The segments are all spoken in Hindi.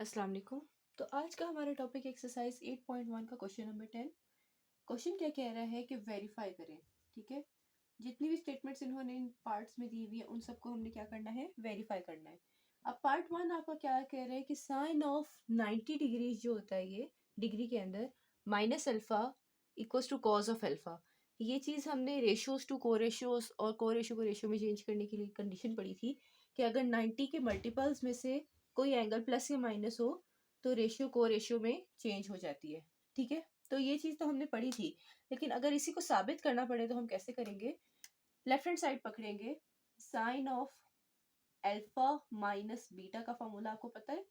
अस्सलाम वालेकुम। तो आज का हमारा टॉपिक एक्सरसाइज 8.1 का क्वेश्चन नंबर 10। क्वेश्चन क्या कह रहा है कि वेरीफाई करें। ठीक है, जितनी भी स्टेटमेंट्स इन्होंने इन पार्ट्स में दी हुई है उन सबको हमने क्या करना है, वेरीफाई करना है। अब पार्ट वन आपका क्या कह रहा है कि साइन ऑफ 90 डिग्री जो होता है ये डिग्री के अंदर minus alpha equals to cos of alpha. ये चीज़ हमने रेशियोज टू को रेशियोज और को रेशियो को रेशियो में चेंज करने के लिए कंडीशन पड़ी थी कि अगर 90 के मल्टीपल्स में से कोई एंगल प्लस या माइनस हो तो रेशियो को रेशियो में चेंज हो जाती है। ठीक है, तो ये चीज़ तो हमने पढ़ी थी, लेकिन अगर इसी को साबित करना पड़े तो हम कैसे करेंगे। लेफ्ट हैंड साइड पकड़ेंगे, sine of alpha minus beta का फॉर्मूला आपको पता है।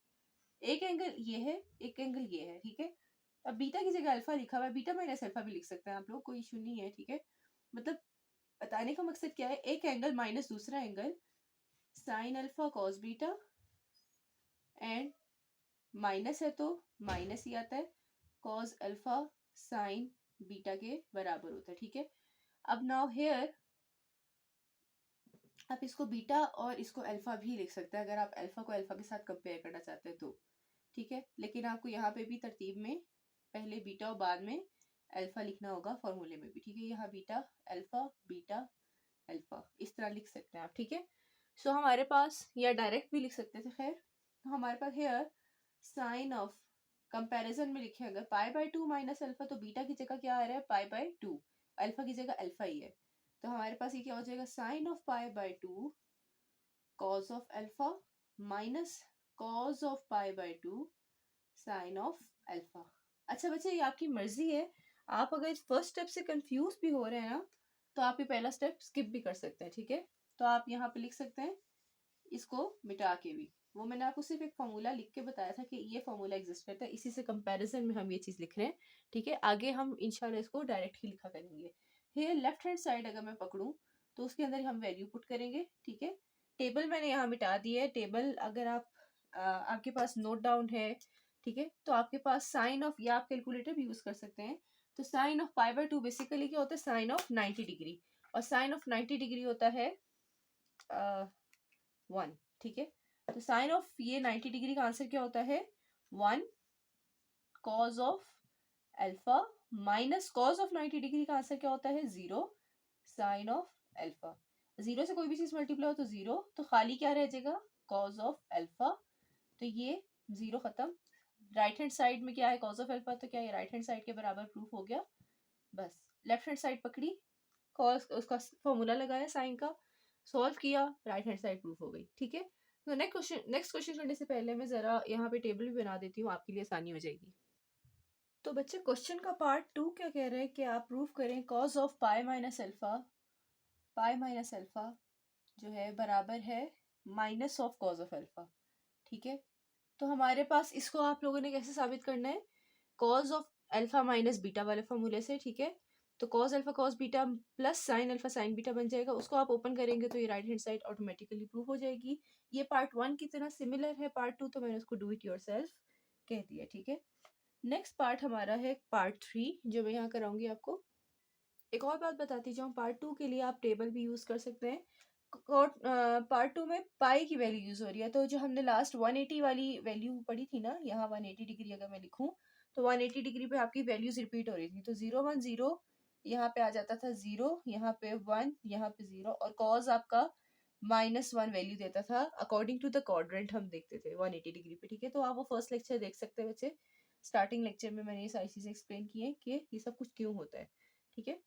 एक एंगल ये है, एक एंगल ये है। ठीक है, अब बीटा की जगह अल्फा लिखा हुआ है, बीटा माइनस अल्फा भी लिख सकते हैं आप लोग, कोई इशू नहीं है। ठीक है, मतलब बताने का मकसद क्या है, एक एंगल माइनस दूसरा angle, sign alpha cos beta, and minus है तो माइनस ही आता है, कॉस अल्फा साइन बीटा के बराबर होता है। ठीक है, अब नाउ हेयर आप इसको बीटा और इसको अल्फा भी लिख सकते हैं अगर आप अल्फा को अल्फा के साथ कंपेयर करना चाहते हैं तो। ठीक है, लेकिन आपको यहाँ पे भी तरतीब में पहले बीटा और बाद में अल्फा लिखना होगा फॉर्मूले में भी। ठीक है, यहाँ बीटा बीटा अल्फा इस तरह लिख सकते हैं आप। ठीक है, सो हमारे पास, या डायरेक्ट भी लिख सकते थे, खैर तो हमारे पास हेयर साइन ऑफ कंपैरिजन में लिखे अगर पाई बाय 2 माइनस अल्फा, तो बीटा की जगह क्या आ रहा है, पाई बाय 2, अल्फा की जगह अल्फा ही है। तो हमारे पास ये क्या हो जाएगा, sine of pi by 2 cos of alpha minus cos of pi by 2 sine of alpha. अच्छा बच्चे, ये आपकी मर्जी है, आप अगर इस फर्स्ट स्टेप से कंफ्यूज भी हो रहे हैं ना तो आप ये पहला स्टेप स्किप भी कर सकते हैं। ठीक है, तो आप यहाँ पे लिख सकते हैं इसको मिटा के भी। वो मैंने आपको सिर्फ एक फॉर्मूला लिख के बताया था कि ये फॉर्मूला एग्जिस्ट करता है, इसी से कंपैरिजन में हम ये चीज लिख रहे हैं। ठीक है, आगे हम इंशाल्लाह इसको डायरेक्ट ही लिखा करेंगे। ये लेफ्ट हैंड साइड अगर मैं पकड़ूं तो उसके अंदर हम वैल्यू पुट करेंगे। ठीक है, टेबल मैंने यहाँ मिटा दी है। टेबल अगर आप आपके पास नोट डाउन है, ठीक है, तो आपके पास साइन ऑफ, या आप कैलकुलेटर भी यूज कर सकते हैं। तो sine of pi by 2 basically क्या होता है, साइन ऑफ 90 डिग्री, और साइन ऑफ 90 डिग्री होता है 1। ठीक है, तो साइन ऑफ ये 90 डिग्री का आंसर क्या होता है, 1 cos of alpha, minus cos of 90 degree का आंसर क्या होता है, 0 साइन ऑफ अल्फा। 0 से कोई भी चीज मल्टीप्लाई हो तो 0, तो खाली क्या रह जाएगा, कॉज ऑफ अल्फा। तो ये 0 खत्म। राइट हैंड साइड में क्या है, कॉज ऑफ अल्फा, तो क्या ये राइट हैंड साइड के बराबर प्रूफ हो गया। बस लेफ्ट हैंड साइड पकड़ी, कॉस उसका फॉर्मूला लगाया साइन का, सॉल्व किया, राइट हैंड साइड प्रूफ हो गई। ठीक है, तो नेक्स्ट क्वेश्चन करने से पहले मैं जरा यहाँ पे टेबल भी बना देती हूँ, आपके लिए आसानी हो जाएगी। तो बच्चे क्वेश्चन का पार्ट 2 क्या कह रहे हैं कि आप प्रूफ करें cause of pi minus alpha जो है बराबर है minus of cos of alpha. ठीक है, तो हमारे पास इसको आप लोगों ने कैसे साबित करना है, cos of alpha minus beta वाले फॉर्मूले से। ठीक है, तो cos alpha cos beta plus sign alpha sine beta बन जाएगा, उसको आप ओपन करेंगे तो ये right hand side automatically prove हो जाएगी। ये पार्ट 1 की तरह सिमिलर है पार्ट 2, तो मैंने उसको डू इट योरसेल्फ कह दिया। ठीक है, नेक्स्ट पार्ट हमारा है पार्ट 3 जो मैं यहाँ कराऊंगी आपको। एक और बात बताती जाऊँ, पार्ट 2 के लिए आप टेबल भी यूज कर सकते हैं। पार्ट 2 में पाई की वैल्यू यूज हो रही है, तो जो हमने लास्ट 180 वाली वैल्यू पढ़ी थी ना, यहाँ 180 डिग्री अगर मैं लिखूं तो 180 डिग्री पे आपकी वैल्यूज रिपीट हो रही थी। तो 0 1 0 यहाँ पे आ जाता था, 0 यहाँ पे 1 यहाँ पे 0, और कॉज आपका -1 वैल्यू देता था अकॉर्डिंग टू द क्वाड्रेंट हम देखते थे 180 डिग्री पे। ठीक है, तो आप वो फर्स्ट लेक्चर देख सकते हैं बच्चे, स्टार्टिंग लेक्चर में मैंने ये सारी चीजें एक्सप्लेन की है कि ये सब कुछ क्यों होता है। ठीक है,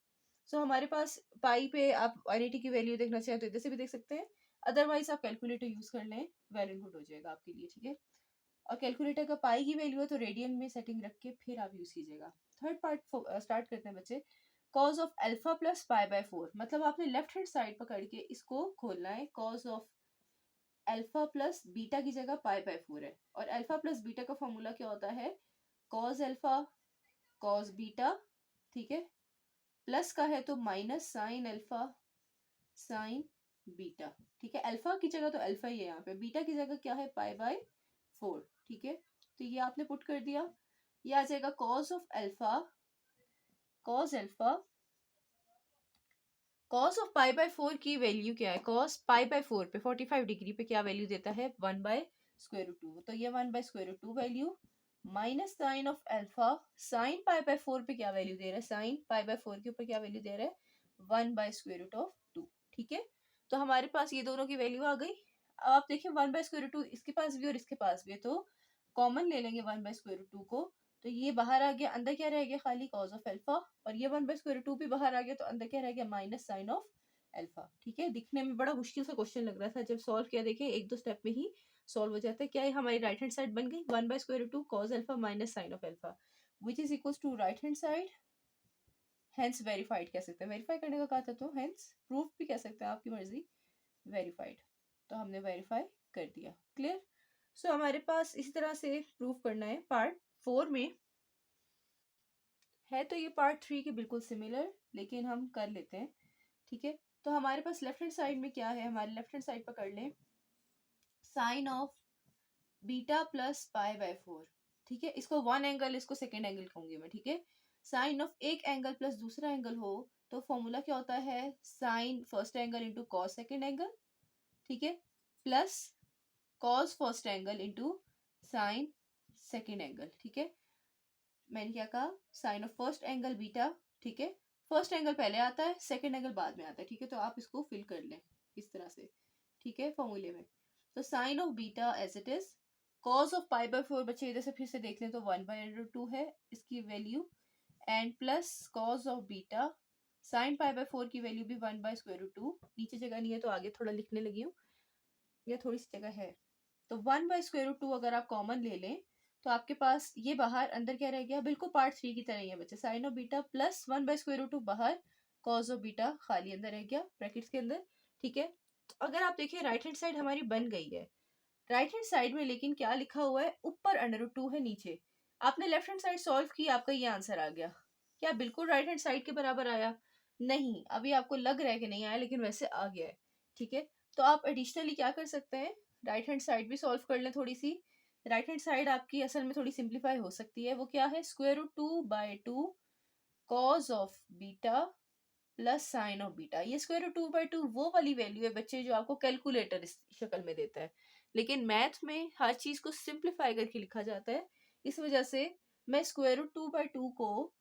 सो हमारे पास पाई पे आप 180 की वैल्यू देखना चाहें तो इधर से भी देख सकते हैं, अदरवाइज आप कैलकुलेटर यूज कर लें, वेल एंड गुड हो जाएगा आपके लिए। ठीक है, और कैलकुलेटर का पाई की वैल्यू है तो रेडियन में सेटिंग रख के फिर आप यूज कीजिएगा। थर्ड पार्ट स्टार्ट करते हैं बच्चे। Cause of alpha plus pi by 4, मतलब आपने लेफ्ट हैंड साइड पकड़ के इसको खोलना है। Cos of alpha plus beta की जगह पाई बाय 4 है, और अल्फा प्लस बीटा का फॉर्मूला क्या होता है, कॉज अल्फा कॉज बीटा। ठीक है, प्लस का है तो minus sine alpha sine beta. ठीक है, अल्फा की जगह तो अल्फा ही है, यहाँ पे बीटा की जगह क्या है, पाई बाय 4। ठीक है, तो ये आपने पुट कर दिया, ये आ जाएगा cos of alpha cos alpha cos of pi by 4 की वैल्यू क्या है, कॉस पाई बाय 4 पे 45 डिग्री पे क्या वैल्यू देता है, 1 बाय स्क्वायर रूट 2, तो ये 1 by square root 2 value minus sine of alpha, sine pi by 4 पे क्या वैल्यू दे रहा है, साइन पाई बाय 4 के ऊपर क्या वैल्यू दे रहा है, 1 बाय स्क्वायर रूट ऑफ 2। ठीक है, तो हमारे पास ये दोनों की वैल्यू आ गई। अब आप देखिए 1 बाय स्क्वायर रूट 2 इसके पास भी और इसके पास भी है, तो कॉमन ले लेंगे 1 बाय स्क्वायर रूट 2 को, तो ये बाहर आ गया, अंदर क्या रह गया, खाली कॉज ऑफ अल्फा, और ये 1 बाय स्क्वायर रूट 2 भी बाहर आ गया, तो अंदर क्या रह गया, माइनस साइन ऑफ अल्फा। ठीक है, दिखने में बड़ा मुश्किल सा क्वेश्चन लग रहा था, जब सॉल्व किया देखे एक दो स्टेप में ही सॉल्व हो जाता है। क्या है, हमारी राइट हैंड साइड बन गई 1 by square root 2 cos alpha minus sine of alpha, which is equals to right hand side, hence verified कह सकते हैं, वेरीफाई करने का कहा था, तो हेंस प्रूफ भी कह सकते हैं, आपकी मर्जी, वेरीफाइड। तो हमने वेरीफाई कर दिया, क्लियर। सो हमारे पास इसी तरह से प्रूफ करना है पार्ट 4 में है, तो ये पार्ट 3 के बिल्कुल सिमिलर, लेकिन हम कर लेते हैं। ठीक है, तो हमारे पास लेफ्ट हैंड साइड में क्या है, हमारे लेफ्ट हैंड साइड पकड़ लें sine of beta plus pi by 4। ठीक है, इसको वन एंगल, इसको सेकेंड एंगल कहूंगी मैं। ठीक है, साइन ऑफ एक एंगल प्लस दूसरा एंगल हो तो फॉर्मूला क्या होता है, sine first angle into cos second angle, ठीक है, plus cos first angle into sine second angle. ठीक है, मैंने क्या कहा, sine of first angle beta, ठीक है, फर्स्ट एंगल पहले आता है, सेकेंड एंगल बाद में आता है। ठीक है, तो आप इसको फिल कर लें इस तरह से, ठीक है, फॉर्मूले में। तो sine of beta as it is, cos of pi by 4 बच्चे इधर से फिर से देख लें तो 1 बाय रूट 2 है इसकी value, and plus cos of beta, sign pi by 4 की वैल्यू भी 1 बाय स्क्वायर रूट 2, नीचे जगह नहीं है तो आगे थोड़ा लिखने लगी हूँ, या थोड़ी सी जगह है, तो 1 बाय स्क्वायर रूट 2 अगर आप कॉमन ले लें तो आपके पास ये बाहर, अंदर क्या रह गया, बिल्कुल पार्ट 3 की तरह ही है बच्चे, sine of beta plus 1 by square root 2 बाहर, कॉज ऑफ बीटा खाली अंदर रह गया ब्रैकेट्स के अंदर। ठीक है, तो अगर आप देखिए राइट हैंड साइड हमारी बन गई है, राइट हैंड साइड में लेकिन क्या लिखा हुआ है, ऊपर अंडर रूट 2 है नीचे, आपने लेफ्ट हैंड साइड सॉल्व की, आपका ये आंसर आ गया। क्या बिल्कुल राइट हैंड साइड के बराबर आया, नहीं, अभी आपको लग रहा है कि नहीं आया, लेकिन वैसे आ गया है। ठीक है, तो आप एडिशनली क्या कर सकते हैं, राइट हैंड साइड भी सॉल्व कर लें थोड़ी सी। राइट हैंड साइड आपकी असल में थोड़ी सिंप्लीफाई हो सकती है, वो क्या है, square root 2 by 2 cos of beta plus sine of beta. ये स्क्वायर रूट 2 बाय 2 वो वाली वैल्यू है बच्चे जो आपको कैलकुलेटर इस शक्ल में देता है, लेकिन मैथ में हर चीज को सिंप्लीफाई करके लिखा जाता है, इस वजह से मैं स्क्वायर रूट 2 बाय 2 को,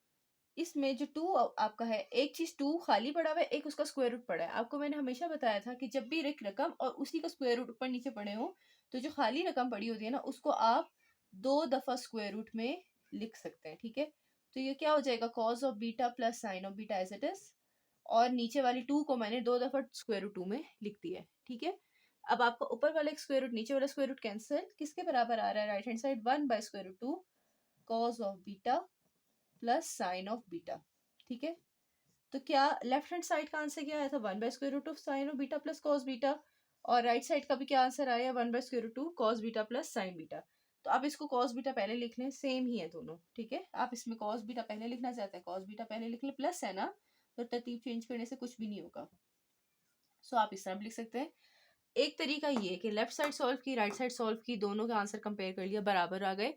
इसमें जो 2 आपका है, एक चीज 2 खाली पड़ा हुआ है, एक उसका स्क्वायर रूट पड़ा है। आपको मैंने हमेशा बताया था कि जब भी एक रकम और उसी का स्क्वायर रूट ऊपर नीचे पड़े हो, तो जो खाली रकम पड़ी होती है ना, उसको आप 2 दफा स्क्वायर रूट में लिख सकते हैं। ठीक है, तो ये क्या हो जाएगा, cos of beta plus sine of beta as it is, और नीचे वाली 2 को मैंने 2 दफा स्क्वायर रूट 2 में लिख दिया है। ठीक है, अब आपका ऊपर वाला स्क्वायर रूट नीचे वाला स्क्वायर रूट कैंसिल, किसके बराबर आ रहा है, right hand side 1 by square root 2 cos of beta plus sine of beta. ठीक है, तो क्या लेफ्ट हैंड साइड का आंसर क्या आया था, 1 by square root of sine of beta plus cos beta, और राइट साइड का भी क्या आंसर आया, 1 by square root 2 cos beta plus sine beta. तो आप इसको कॉस बीटा पहले लिख लें, सेम ही है दोनों। ठीक है, आप इसमें कॉस बीटा पहले लिखना चाहते हैं, कॉस बीटा पहले लिख लें, प्लस है ना, तो तरतीब चेंज करने से कुछ भी नहीं होगा। सो आप इस तरह भी लिख सकते हैं। एक तरीका ये कि लेफ्ट साइड सॉल्व की, राइट साइड सॉल्व की, दोनों का आंसर कंपेयर कर लिया, बराबर आ गए,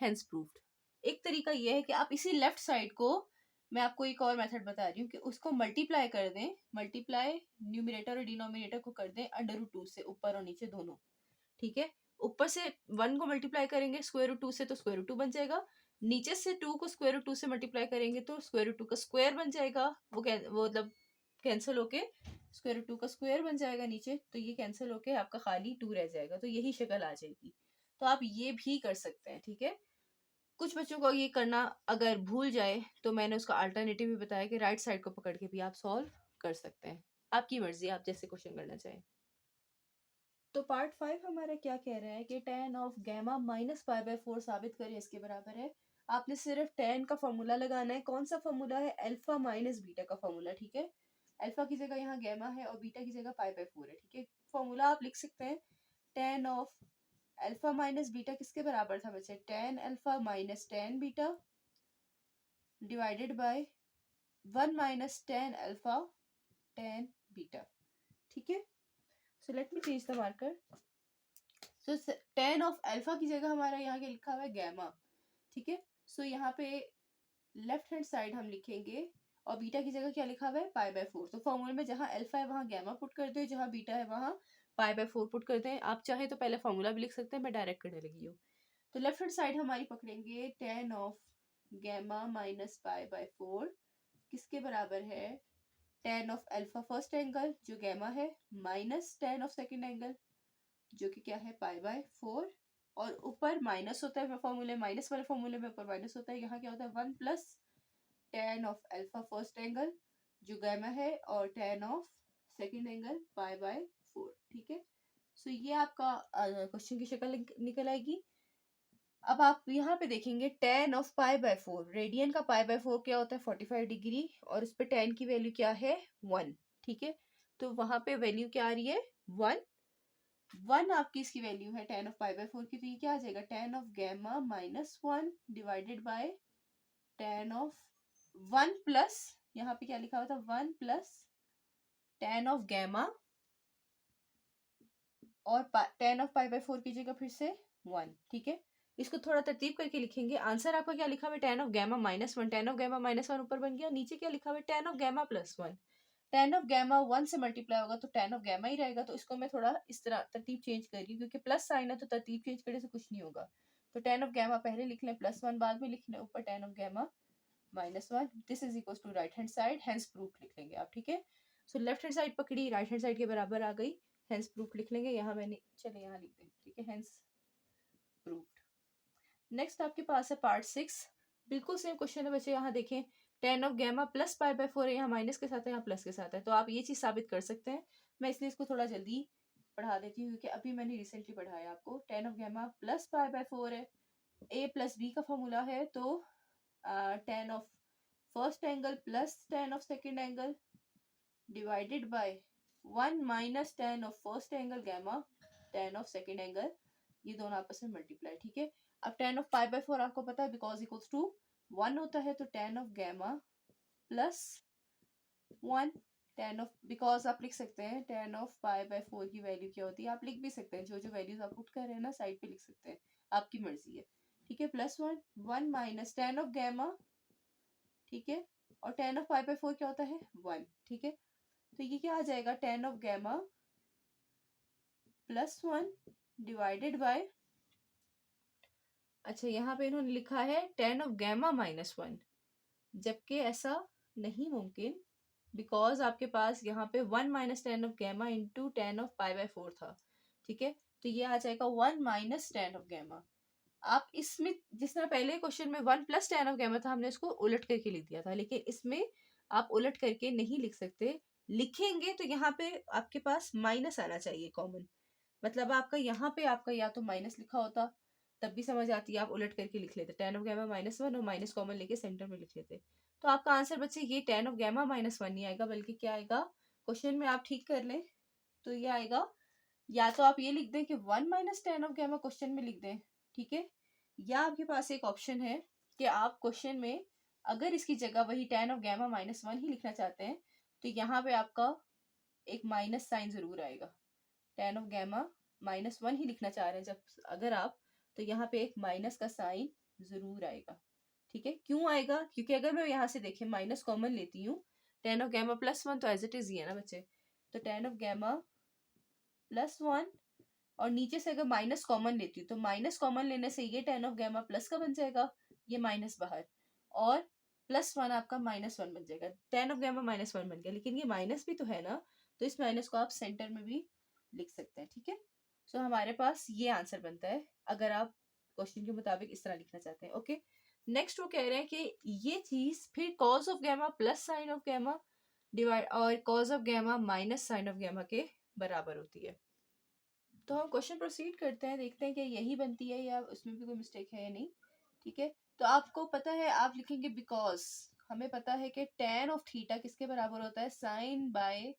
हेंस प्रूव्ड। एक तरीका ये है कि आप इसी लेफ्ट साइड को, मैं आपको एक और मेथड बता रही हूँ कि उसको मल्टीप्लाई कर दें, मल्टीप्लाई न्यूमरेटर और डिनोमिनेटर को कर दें अंडर रूट 2 से, ऊपर और नीचे दोनों। ठीक है, ऊपर से 1 को मल्टीप्लाई करेंगे स्क्वायर रूट 2 से तो स्क्वायर रूट 2 बन जाएगा, नीचे से 2 को स्क्वायर रूट 2 से मल्टीप्लाई करेंगे तो स्क्वायर रूट 2 का स्क्वायर बन जाएगा, वो मतलब कैंसिल होके स्क्वायर रूट 2 का स्क्वायर बन जाएगा नीचे, तो ये कैंसिल होके आपका खाली 2 रह जाएगा, तो यही शक्ल आ जाएगी। तो आप ये भी कर सकते हैं। ठीक है, कुछ बच्चों को ये करना अगर भूल जाए तो मैंने उसका अल्टरनेटिव भी बताया कि राइट साइड को पकड़ के भी आप सॉल्व कर सकते हैं, आपकी मर्जी, आप जैसे क्वेश्चन करना चाहें। तो पार्ट 5 हमारा क्या कह रहा है कि tan of gamma minus pi by 4 साबित करें इसके बराबर है। आपने सिर्फ tan का फॉर्मूला लगाना है, कौन सा फॉर्मूला है, अल्फा माइनस बीटा का फॉर्मूला। ठीक है, अल्फा की जगह यहाँ गैमा है और बीटा की जगह पाई बाय 4 है। ठीक है, फॉर्मूला आप लिख सकते हैं, tan of alpha minus beta किसके बराबर था बच्चे, tan alpha minus tan beta divided by 1 minus tan alpha tan beta. ठीक है, so let me change the marker. So tan of alpha की जगह हमारा यहाँ क्या लिखा हुआ है, गैमा। ठीक है, सो यहाँ पे लेफ्ट हैंड साइड हम लिखेंगे, और बीटा की जगह क्या लिखा हुआ है, पाई बाय 4। तो फॉर्मूले में जहाँ अल्फा है वहाँ गैमा पुट कर दो, जहाँ बीटा है वहाँ पाई बाय 4 पुट करते हैं। आप चाहे तो पहले फॉर्मूला भी लिख सकते हैं, मैं डायरेक्ट करने लगी हूँ। तो लेफ्ट हैंड साइड हमारी पकड़ेंगे tan of gamma minus pi by 4 किसके बराबर है, tan of alpha first angle जो गैमा है minus tan of second angle जो कि क्या है पाई बाय 4, और ऊपर माइनस होता है फॉर्मूले, माइनस वाले फॉर्मूले में ऊपर माइनस होता है, यहाँ क्या होता है 1 plus tan of alpha first angle जो गैमा है और tan of second angle pi by 4। ठीक है, सो ये आपका क्वेश्चन की शक्ल निकल आएगी। अब आप यहाँ पे देखेंगे tan of pi by 4, radian का पाई बाय 4 क्या होता है 45 डिग्री, और इस पे tan की वैल्यू क्या है 1। ठीक है, तो वहां पे वैल्यू क्या आ रही है 1 आपकी इसकी वैल्यू है tan ऑफ पाई बाय 4 की, तो ये क्या आ जाएगा tan of gamma minus 1 divided by tan of 1 plus, यहाँ पे क्या लिखा हुआ था 1 प्लस tan ऑफ गैमा और tan ऑफ पाई बाय 4 कीजिएगा फिर से 1। ठीक है, इसको थोड़ा तरतीब करके लिखेंगे। आंसर आपका क्या लिखा हुआ है tan of gamma minus 1, tan of gamma minus 1 ऊपर बन गया, नीचे क्या लिखा हुआ है tan of gamma plus 1। tan of gamma 1 से मल्टीप्लाई होगा तो tan ऑफ गैमा ही रहेगा, तो इसको मैं थोड़ा इस तरह तरतीब चेंज कर रही हूँ क्योंकि प्लस साइन है तो तरतीब चेंज करने से कुछ नहीं होगा। तो tan ऑफ गैमा पहले लिख लें, प्लस 1 बाद में लिख लें, ऊपर tan of gamma minus 1, this is equal to right hand side, hence proof लिख लेंगे आप। ठीक है, सो लेफ्ट हैंड साइड पकड़ी, राइट हैंड साइड के बराबर आ गई, हेंस प्रूफ लिख लेंगे। यहाँ मैंने चले यहाँ लिख दें, ठीक है, हेंस प्रूफ। नेक्स्ट आपके पास है पार्ट 6, बिल्कुल सेम क्वेश्चन है बच्चे। यहाँ देखें tan of gamma plus pi by 4 है, यहाँ माइनस के साथ है, यहाँ प्लस के साथ है, तो आप ये चीज साबित कर सकते हैं। मैं इसलिए इसको थोड़ा जल्दी पढ़ा देती हूँ क्योंकि अभी मैंने रिसेंटली पढ़ाया आपको। tan of gamma plus pi by 4 है, a प्लस b का फॉर्मूला है, तो tan of first angle plus tan of second angle divided by 1 minus tan of first angle gamma tan of second angle, ये दोनों आपस में मल्टीप्लाई। ठीक है, अब tan ऑफ पाई बाय 4 आपको पता है बिकॉज इक्वल्स टू 1 होता है, तो tan of gamma plus 1, tan of, because आप लिख सकते हैं tan ऑफ पाई बाय 4 की वैल्यू क्या होती है, आप लिख भी सकते हैं, जो जो वैल्यूज आप पुट कर रहे हैं ना साइड पे लिख सकते हैं, आपकी मर्जी है। ठीक है, plus 1 minus tan of gamma, ठीक है, और tan ऑफ पाई बाय 4 क्या होता है 1। ठीक है, तो ये क्या आ जाएगा tan of gamma plus 1 divided by, अच्छा यहाँ पे इन्होंने लिखा है tan ऑफ गैमा माइनस 1, जबकि ऐसा नहीं मुमकिन, बिकॉज आपके पास यहाँ पे 1 minus tan of gamma into tan of pi by 4 था। ठीक है, तो ये आ जाएगा 1 माइनस tan ऑफ गैमा। आप इसमें जिस तरह पहले क्वेश्चन में 1 प्लस tan ऑफ गैमा था, हमने उसको उलट करके लिख दिया था, लेकिन इसमें आप उलट करके नहीं लिख सकते, लिखेंगे तो यहाँ पे आपके पास माइनस आना चाहिए कॉमन, मतलब आपका यहाँ पे आपका या तो माइनस लिखा होता तब भी समझ आती है, आप उलट करके लिख लेते tan ऑफ गैमा माइनस 1 और माइनस कॉमन लेके सेंटर में लिख लेते। तो आपका आंसर बच्चे ये tan ऑफ गैमा माइनस 1 नहीं आएगा, बल्कि क्या आएगा, क्वेश्चन में आप ठीक कर लें तो ये आएगा, या तो आप ये लिख दें कि 1 minus tan of gamma question में लिख दें। ठीक है, या आपके पास एक ऑप्शन है कि आप क्वेश्चन में अगर इसकी जगह वही tan ऑफ गैमा माइनस 1 ही लिखना चाहते हैं तो यहाँ पे आपका एक माइनस साइन जरूर आएगा, tan ऑफ गैमा माइनस 1 ही लिखना चाह रहे हैं जब अगर आप, तो यहाँ पे एक माइनस का साइन जरूर आएगा। ठीक है, क्यों आएगा, क्योंकि अगर मैं यहाँ से देखें माइनस कॉमन लेती हूँ, tan ऑफ गैमा प्लस 1 तो एज इट इज ही है ना बच्चे, तो tan ऑफ गैमा प्लस 1, और नीचे से अगर माइनस कॉमन लेती हूँ तो माइनस कॉमन लेने से ये tan ऑफ गैमा प्लस का बन जाएगा, ये माइनस बाहर, और प्लस 1 आपका माइनस 1 बन जाएगा, tan ऑफ गैमा माइनस 1 बन गया, लेकिन ये माइनस भी तो है ना, तो इस माइनस को आप सेंटर में भी लिख सकते हैं। ठीक है, सो हमारे पास ये आंसर बनता है अगर आप क्वेश्चन के मुताबिक इस तरह लिखना चाहते हैं। ओके, नेक्स्ट वो कह रहे हैं कि ये चीज फिर cos of gamma plus sine of gamma divide और cos of gamma minus sine of gamma के बराबर होती है। तो हम क्वेश्चन प्रोसीड करते हैं, देखते हैं कि यही बनती है या उसमें भी कोई मिस्टेक है या नहीं। ठीक है, तो आपको पता है आप लिखेंगे बिकॉज, हमें पता है कि tan ऑफ थीटा किसके बराबर होता है साइन बाय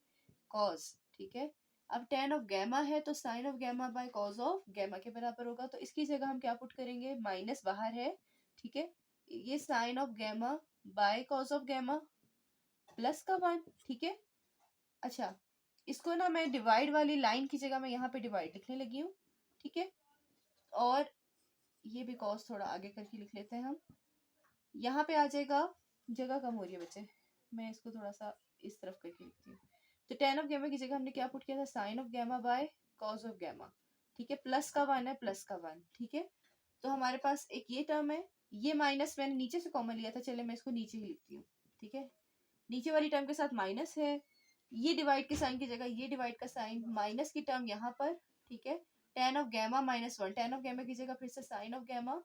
कॉज। ठीक है, अब tan ऑफ गैमा है तो sine of gamma by cos of gamma के बराबर होगा, तो इसकी जगह हम क्या पुट करेंगे, माइनस बाहर है। ठीक है, ये sine of gamma by cos of gamma plus का 1। ठीक है, अच्छा इसको ना मैं डिवाइड वाली लाइन की जगह मैं यहाँ पे डिवाइड लिखने लगी हूँ। ठीक है, और ये बिकॉज थोड़ा आगे करके लिख लेते हैं हम, यहाँ पे आ जाएगा, जगह कम हो रही है बच्चे, मैं इसको थोड़ा सा इस तरफ करके लिखती हूँ। तो tan ऑफ गैमा की जगह हमने क्या पुट किया था, sine of gamma by cos of gamma, ठीक है, प्लस का 1 है, प्लस का 1, ठीक है। तो हमारे पास एक ये टर्म है, ये माइनस मैंने नीचे से कॉमन लिया था, चले मैं इसको नीचे ही लिखती हूँ, ठीक है। नीचे वाली टर्म के साथ माइनस है, ये डिवाइड के साइन की जगह ये डिवाइड का साइन, माइनस की टर्म यहाँ पर, ठीक है। Tan of gamma minus 1, tan of gamma की जगह फिर से sine of gamma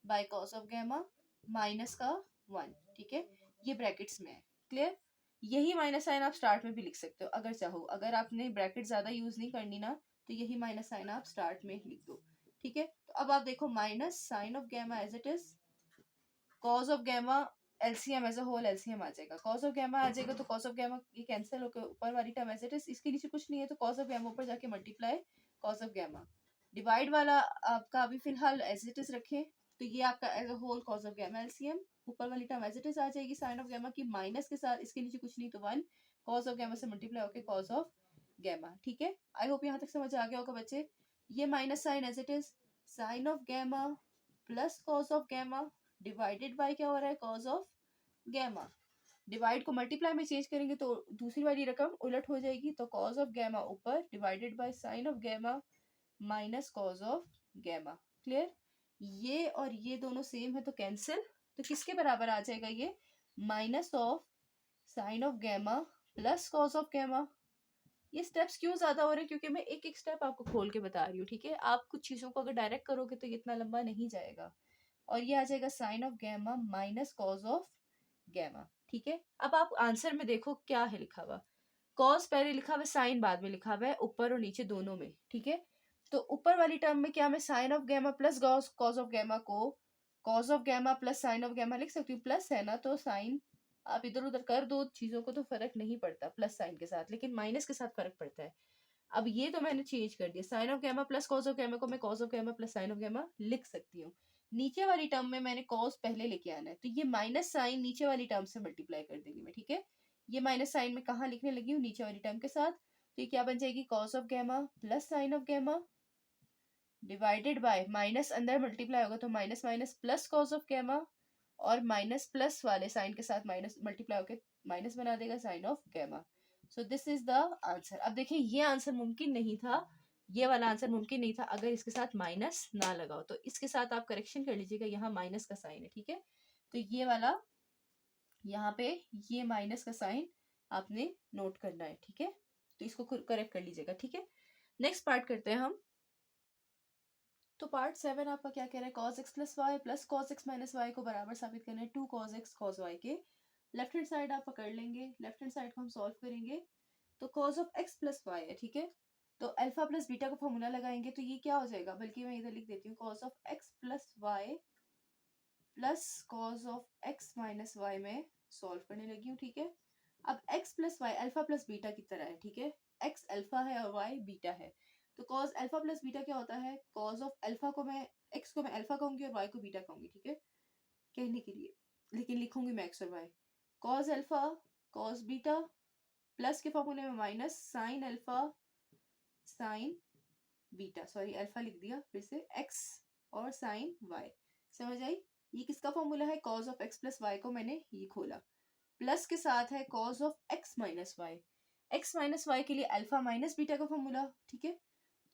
by cos of gamma minus का 1, ठीक है। ये ब्रैकेट्स में है, क्लियर। यही माइनस साइन आप स्टार्ट में भी लिख सकते हो अगर चाहो, अगर आपने ब्रैकेट ज्यादा यूज नहीं करनी ना, तो यही माइनस साइन आप स्टार्ट में लिख दो, ठीक है। तो अब आप देखो minus sine of gamma as it is, cos of gamma LCM as a whole LCM आ जाएगा, कॉज ऑफ गैमा आ जाएगा, तो कॉज ऑफ गैमा ये कैंसिल होकर ऊपर वाली टर्म एज इट इज, इसके नीचे कुछ नहीं है, तो कॉज ऑफ गैमा ऊपर जाके multiply cos of gamma, divide वाला आपका अभी फिलहाल एज इट इज रखें, तो ये आपका as a whole cos of gamma LCM, ऊपर वाली टर्म एज इट इज आ जाएगी साइन ऑफ गैमा की, माइनस के साथ इसके नीचे कुछ नहीं तो 1, कॉज ऑफ गैमा से मल्टीप्लाई होकर कॉज ऑफ गैमा, ठीक है। आई होप यहाँ तक समझ आ गया होगा बच्चे। ये minus sine as it is, sine of gamma plus cos of gamma divided by क्या हो रहा है, कॉज ऑफ गैमा। डिवाइड को मल्टीप्लाई में चेंज करेंगे तो दूसरी वाली रकम उलट हो जाएगी, तो कॉज ऑफ गैमा ऊपर divided by sine of gamma minus cos of gamma, clear. ये और ये दोनों सेम है तो कैंसिल, तो किसके बराबर आ जाएगा ये, minus of sine of gamma plus cos of gamma. ये स्टेप्स क्यों ज्यादा हो रहे हैं, क्योंकि मैं एक एक स्टेप आपको खोल के बता रही हूँ, ठीक है। आप कुछ चीजों को अगर डायरेक्ट करोगे तो ये इतना लंबा नहीं जाएगा, और ये आ जाएगा sine of gamma minus cos of gamma, ठीक है। अब आप आंसर में देखो क्या है लिखा हुआ, कॉज पहले लिखा हुआ है, साइन बाद में लिखा हुआ है, ऊपर और नीचे दोनों में, ठीक है। तो ऊपर वाली टर्म में क्या मैं sine of gamma plus cos of gamma को cos of gamma plus sine of gamma लिख सकती हूँ, प्लस है ना तो साइन आप इधर उधर कर दो चीजों को तो फर्क नहीं पड़ता प्लस साइन के साथ, लेकिन माइनस के साथ फर्क पड़ता है। अब ये तो मैंने चेंज कर दिया, sine of gamma plus cos of gamma को मैं cos of gamma plus sine of gamma लिख सकती हूँ। नीचे वाली टर्म में मैंने कॉज पहले लेके आना है, तो ये माइनस साइन नीचे वाली टर्म से मल्टीप्लाई कर देंगे मैं, ठीक है। ये माइनस साइन में कहाँ लिखने लगी हूँ, नीचे वाली टर्म के साथ, तो ये क्या बन जाएगी, cos of gamma plus sine of gamma divided by minus अंदर मल्टीप्लाई होगा तो minus minus plus cos of gamma, और माइनस प्लस वाले साइन के साथ माइनस मल्टीप्लाई होकर माइनस बना देगा sine of gamma. So this is the answer. अब देखिए ये आंसर मुमकिन नहीं था, ये वाला आंसर मुमकिन नहीं था अगर इसके साथ माइनस ना लगाओ, तो इसके साथ आप करेक्शन कर लीजिएगा, यहाँ माइनस का साइन है, ठीक है। तो ये वाला यहाँ पे ये माइनस का साइन आपने नोट करना है, ठीक है। तो इसको करेक्ट कर लीजिएगा, ठीक है। नेक्स्ट पार्ट करते हैं हम। तो पार्ट 7 आपका क्या कह रहा है, cos x plus y plus cos x minus y को बराबर साबित करना है 2 कॉज एक्स कॉज वाई के। लेफ्ट हैंड साइड आप पकड़ लेंगे, लेफ्ट हैंड साइड को हम सॉल्व करेंगे, तो cos of x plus y है, ठीक है। तो अल्फा प्लस बीटा का फॉर्मूला लगाएंगे तो ये क्या हो जाएगा, बल्कि मैं इधर लिख देती हूँ, cos of x plus y plus cos of x minus y में सॉल्व करने लगी हूँ, ठीक है। अब x plus y alpha plus beta की तरह है, ठीक है। एक्स अल्फा है और वाई बीटा है, तो कॉज अल्फा प्लस बीटा क्या होता है, कॉज ऑफ अल्फा को मैं एक्स को मैं अल्फा कहूंगी और वाई को बीटा कहूंगी, ठीक है, कहने के लिए, लेकिन लिखूंगी मैं एक्स और y. Cos alpha cos beta plus के फॉर्मूले में minus sine alpha sine beta, sorry alpha लिख दिया फिर से, एक्स और साइन वाई, समझ आई। ये किसका फॉर्मूला है, cos of x plus y को मैंने ये खोला, प्लस के साथ है cos of x minus y, x minus y के लिए अल्फा माइनस बीटा का फॉर्मूला, ठीक है।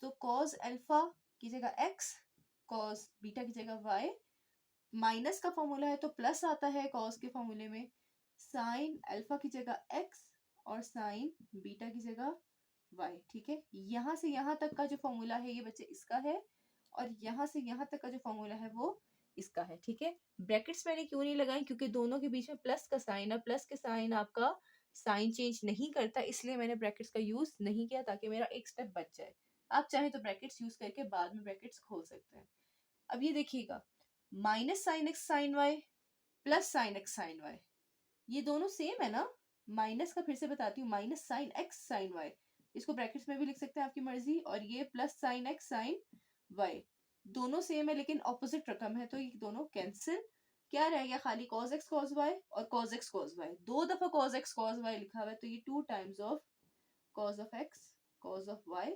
तो कॉज अल्फा की जगह एक्स, कॉज बीटा की जगह वाई, माइनस का फॉर्मूला है तो प्लस आता है कॉज के फॉर्मूले में, साइन अल्फा की जगह एक्स और साइन बीटा की जगह वाई, ठीक है। यहाँ से यहाँ तक का जो फॉर्मूला है ये बच्चे इसका है, और यहाँ से यहाँ तक का जो फॉर्मूला है वो इसका है, ठीक है। ब्रैकेट्स मैंने क्यों नहीं लगाई, क्योंकि दोनों के बीच में प्लस का साइन है, प्लस के साइन आपका साइन चेंज नहीं करता, इसलिए मैंने ब्रैकेट्स का यूज नहीं किया, ताकि मेरा एक स्टेप बच जाए। आप चाहे तो ब्रैकेट्स यूज करके बाद में ब्रैकेट्स खोल सकते हैं। अब ये देखिएगा, minus sine x sine y plus sine x sine y, ये दोनों सेम है ना। माइनस का फिर से बताती हूँ, minus sine x sine y, इसको ब्रैकेट्स में भी लिख सकते हैं आपकी मर्जी, और ये plus sine x sine y, दोनों सेम है लेकिन ऑपोजिट रकम है, तो ये दोनों कैंसिल, क्या रह गया खाली कॉज एक्स कॉज वाई और कॉज एक्स कॉज वाई, दो दफा कॉज एक्स कॉज वाई लिखा हुआ है, तो ये 2 times of cos of x cos of y.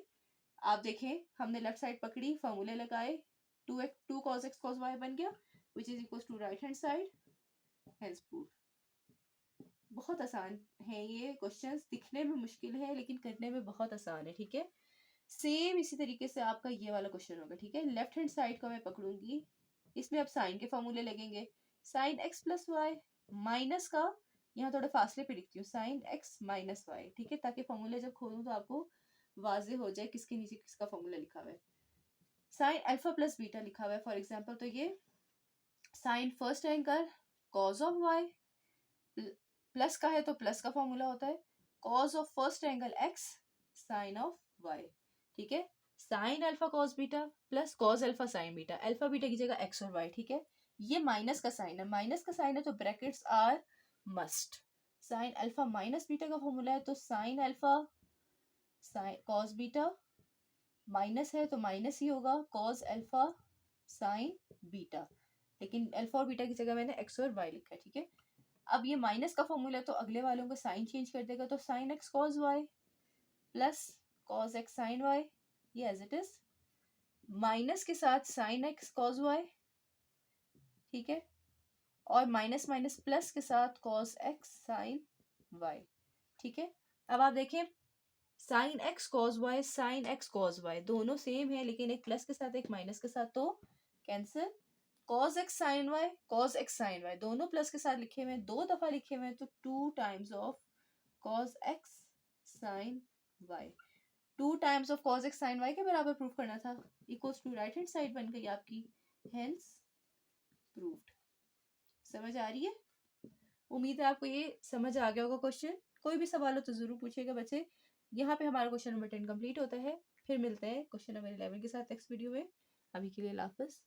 आप देखें हमने लेफ्ट साइड पकड़ी, फॉर्मूले लगाए, 2 cos x cos y बन गया, which is equal to right hand side, hence prove. बहुत आसान है ये क्वेश्चंस, दिखने में मुश्किल है लेकिन करने में बहुत आसान है, ठीक है। सेम इसी तरीके से आपका ये वाला क्वेश्चन होगा, ठीक है। लेफ्ट हैंड साइड का मैं पकड़ूंगी, इसमें अब साइन के फॉर्मूले लगेंगे। Sine x plus y minus का, यहाँ थोड़े फासले पे लिखती हूँ, साइन एक्स माइनस वाई, ठीक है, ताकि फॉर्मूले जब खोलूँ तो आपको वाजे हो जाए किसके नीचे किसका फॉर्मूला लिखा हुआ है। साइन अल्फा प्लस बीटा लिखा हुआ है फॉर एग्जाम्पल, तो ये sine first angle cos of y, plus का है तो प्लस का फॉर्मूला होता है cos of first angle x sine of y, ठीक है। Sine alpha cos beta plus cos alpha sine beta, alpha beta की जगह एक्स और वाई, ठीक है। ये माइनस का साइन है, माइनस का साइन है तो brackets are must. Sine alpha minus beta का फॉर्मूला है तो sine alpha sine cos beta, minus है तो माइनस ही होगा कॉस अल्फा साइन बीटा, लेकिन अल्फा और बीटा की जगह मैंने एक्स और वाई लिखा है, ठीक है। अब ये माइनस का फॉर्मूला है तो अगले वालों का साइन चेंज कर देगा, तो sine x cos y plus cos x sine y, ये एज इट इज, माइनस के साथ साइन एक्स कॉस वाई, ठीक है, और माइनस माइनस प्लस के साथ कॉस एक्स साइन वाई, ठीक है। अब आप देखें sine x cos y, sine x cos y दोनों सेम है, लेकिन एक प्लस के साथ एक माइनस के साथ तो cancel. Cos x sine y, cos x sine y दोनों प्लस के साथ लिखे हुए हैं, 2 दफा लिखे हुए हैं, तो 2 times of cos x sine y, 2 times of cos x sine y के बराबर प्रूफ करना था, equals to right hand side बन गई आपकी, हेंस प्रूव्ड। समझ आ रही है? उम्मीद है आपको ये समझ आ गया होगा क्वेश्चन। कोई भी सवाल हो तो जरूर पूछिएगा बच्चे। यहाँ पे हमारा क्वेश्चन नंबर 10 कंप्लीट होता है, फिर मिलते हैं क्वेश्चन नंबर 11 के साथ नेक्स्ट वीडियो में। अभी के लिए अल्लाह हाफिज़।